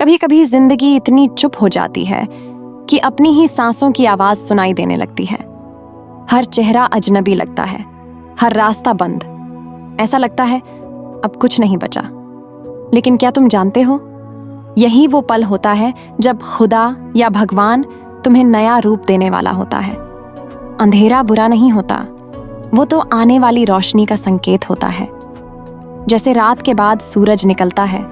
कभी कभी जिंदगी इतनी चुप हो जाती है कि अपनी ही सांसों की आवाज सुनाई देने लगती है। हर चेहरा अजनबी लगता है, हर रास्ता बंद। ऐसा लगता है अब कुछ नहीं बचा। लेकिन क्या तुम जानते हो, यही वो पल होता है जब खुदा या भगवान तुम्हें नया रूप देने वाला होता है। अंधेरा बुरा नहीं होता, वो तो आने वाली रोशनी का संकेत होता है। जैसे रात के बाद सूरज निकलता है,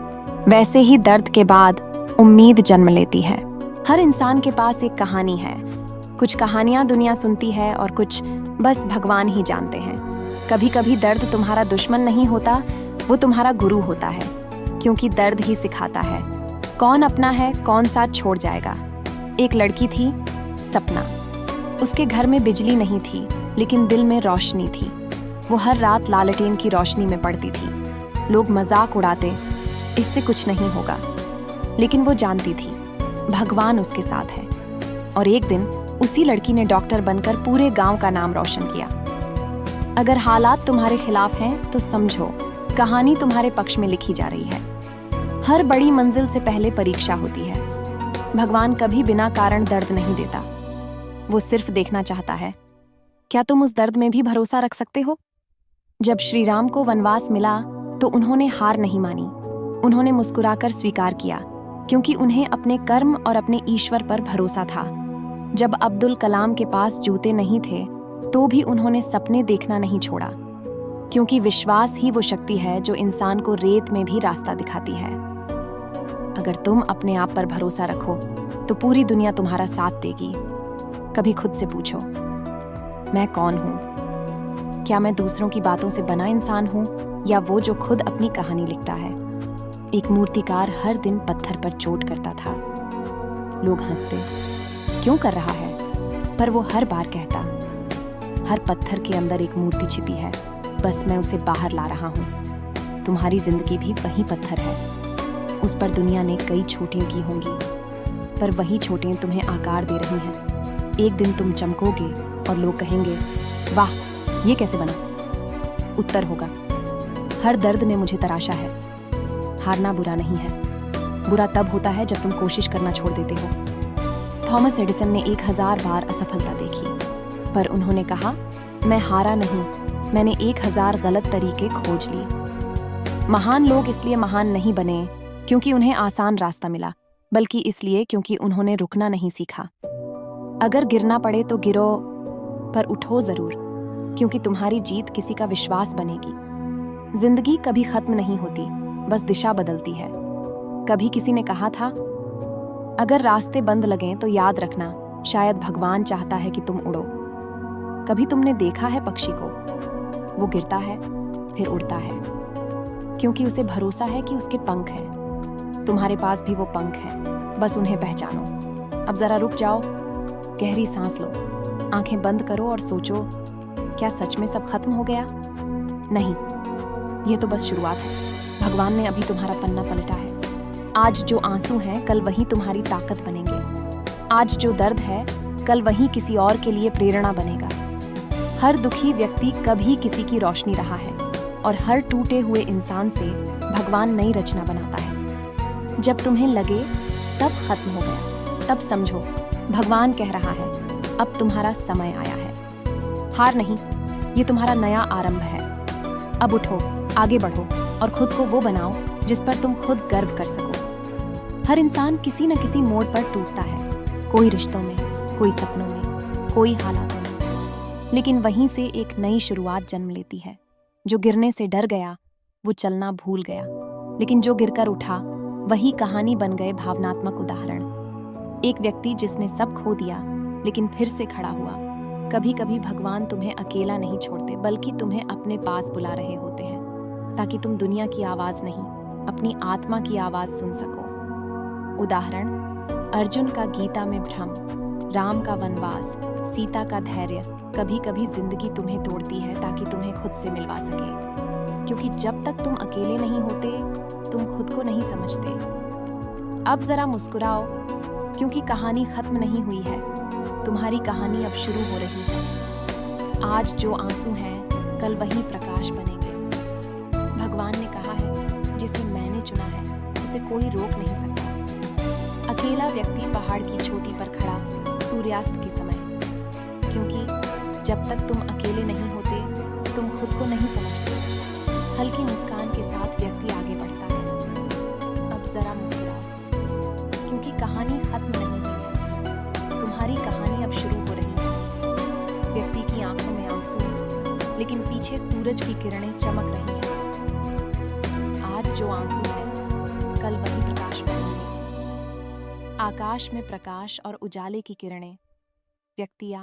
वैसे ही दर्द के बाद उम्मीद जन्म लेती है। हर इंसान के पास एक कहानी है। कुछ कहानियां दुनिया सुनती है और कुछ बस भगवान ही जानते हैं। कभी कभी दर्द तुम्हारा दुश्मन नहीं होता, वो तुम्हारा गुरु होता है, क्योंकि दर्द ही सिखाता है कौन अपना है, कौन साथ छोड़ जाएगा। एक लड़की थी, सपना। उसके घर में बिजली नहीं थी, लेकिन दिल में रोशनी थी। वो हर रात लालटेन की रोशनी में पड़ती थी। लोग मजाक उड़ाते, इससे कुछ नहीं होगा, लेकिन वो जानती थी भगवान उसके साथ है। और एक दिन उसी लड़की ने डॉक्टर बनकर पूरे गांव का नाम रोशन किया। अगर हालात तुम्हारे खिलाफ हैं तो समझो कहानी तुम्हारे पक्ष में लिखी जा रही है। हर बड़ी मंजिल से पहले परीक्षा होती है। भगवान कभी बिना कारण दर्द नहीं देता, वो सिर्फ देखना चाहता है क्या तुम उस दर्द में भी भरोसा रख सकते हो। जब श्री राम को वनवास मिला तो उन्होंने हार नहीं मानी। उन्होंने मुस्कुराकर स्वीकार किया, क्योंकि उन्हें अपने कर्म और अपने ईश्वर पर भरोसा था। जब अब्दुल कलाम के पास जूते नहीं थे तो भी उन्होंने सपने देखना नहीं छोड़ा, क्योंकि विश्वास ही वो शक्ति है जो इंसान को रेत में भी रास्ता दिखाती है। अगर तुम अपने आप पर भरोसा रखो तो पूरी दुनिया तुम्हारा साथ देगी। कभी खुद से पूछो, मैं कौन हूं? क्या मैं दूसरों की बातों से बना इंसान हूं, या वो जो खुद अपनी कहानी लिखता है? एक मूर्तिकार हर दिन पत्थर पर चोट करता था। लोग हंसते, क्यों कर रहा है? पर वो हर बार कहता, हर पत्थर के अंदर एक मूर्ति छिपी है, बस मैं उसे बाहर ला रहा हूं। तुम्हारी जिंदगी भी वही पत्थर है। उस पर दुनिया ने कई चोटें की होंगी, पर वही चोटें तुम्हें आकार दे रही हैं। एक दिन तुम चमकोगे और लोग कहेंगे, वाह, ये कैसे बना? उत्तर होगा, हर दर्द ने मुझे तराशा है। हारना बुरा नहीं है, बुरा तब होता है जब तुम कोशिश करना छोड़ देते हो। थॉमस एडिसन ने 1000 बार असफलता देखी, पर उन्होंने कहा, मैं हारा नहीं, मैंने 1000 गलत तरीके खोज लिए। महान लोग इसलिए महान नहीं बने क्योंकि उन्हें आसान रास्ता मिला, बल्कि इसलिए क्योंकि उन्होंने रुकना नहीं सीखा। अगर गिरना पड़े तो गिरो, पर उठो जरूर, क्योंकि तुम्हारी जीत किसी का विश्वास बनेगी। जिंदगी कभी खत्म नहीं होती, बस दिशा बदलती है। कभी किसी ने कहा था, अगर रास्ते बंद लगें तो याद रखना, शायद भगवान चाहता है कि तुम उड़ो। कभी तुमने देखा है पक्षी को? वो गिरता है फिर उड़ता है, क्योंकि उसे भरोसा है कि उसके पंख हैं। तुम्हारे पास भी वो पंख हैं, बस उन्हें पहचानो। अब जरा रुक जाओ, गहरी सांस लो, आंखें बंद करो और सोचो, क्या सच में सब खत्म हो गया? नहीं, ये तो बस शुरुआत है। भगवान ने अभी तुम्हारा पन्ना पलटा है। आज जो आंसू हैं, कल वही तुम्हारी ताकत बनेंगे। आज जो दर्द है, कल वही किसी और के लिए प्रेरणा बनेगा। हर दुखी व्यक्ति कभी किसी की रोशनी रहा है, और हर टूटे हुए इंसान से भगवान नई रचना बनाता है। जब तुम्हें लगे सब खत्म हो गया, तब समझो भगवान कह रहा है, अब तुम्हारा समय आया है। हार नहीं, ये तुम्हारा नया आरंभ है। अब उठो, आगे बढ़ो और खुद को वो बनाओ जिस पर तुम खुद गर्व कर सको। हर इंसान किसी न किसी मोड़ पर टूटता है, कोई रिश्तों में, कोई सपनों में, कोई हालातों में, लेकिन वहीं से एक नई शुरुआत जन्म लेती है। जो गिरने से डर गया वो चलना भूल गया, लेकिन जो गिरकर उठा वही कहानी बन गए भावनात्मक उदाहरण। एक व्यक्ति जिसने सब खो दिया लेकिन फिर से खड़ा हुआ। कभी कभी भगवान तुम्हें अकेला नहीं छोड़ते, बल्कि तुम्हें अपने पास बुला रहे होते हैं, ताकि तुम दुनिया की आवाज नहीं, अपनी आत्मा की आवाज सुन सको। उदाहरण, अर्जुन का गीता में भ्रम, राम का वनवास, सीता का धैर्य। कभी कभी जिंदगी तुम्हें तोड़ती है ताकि तुम्हें खुद से मिलवा सके, क्योंकि जब तक तुम अकेले नहीं होते तुम खुद को नहीं समझते। अब जरा मुस्कुराओ, क्योंकि कहानी खत्म नहीं हुई है, तुम्हारी कहानी अब शुरू हो रही है। आज जो आंसू हैं, कल वही प्रकाश बनेंगे। भगवान ने कहा है, जिसे मैंने चुना है उसे कोई रोक नहीं सकता। अकेला व्यक्ति पहाड़ की चोटी पर खड़ा सूर्यास्त के समय, क्योंकि जब तक तुम अकेले नहीं होते तुम खुद को नहीं समझते। हल्की मुस्कान के साथ व्यक्ति आगे बढ़ता है। अब जरा मुस्कुराओ, क्योंकि कहानी खत्म नहीं हुई है, तुम्हारी कहानी अब शुरू हो रही है। व्यक्ति की आंखों में आंसू, लेकिन पीछे सूरज की किरणें चमक रही हैं। आज जो आंसू है, कल वही प्रकाश बनेंगे। आकाश में प्रकाश और उजाले की किरणें। व्यक्ति आ,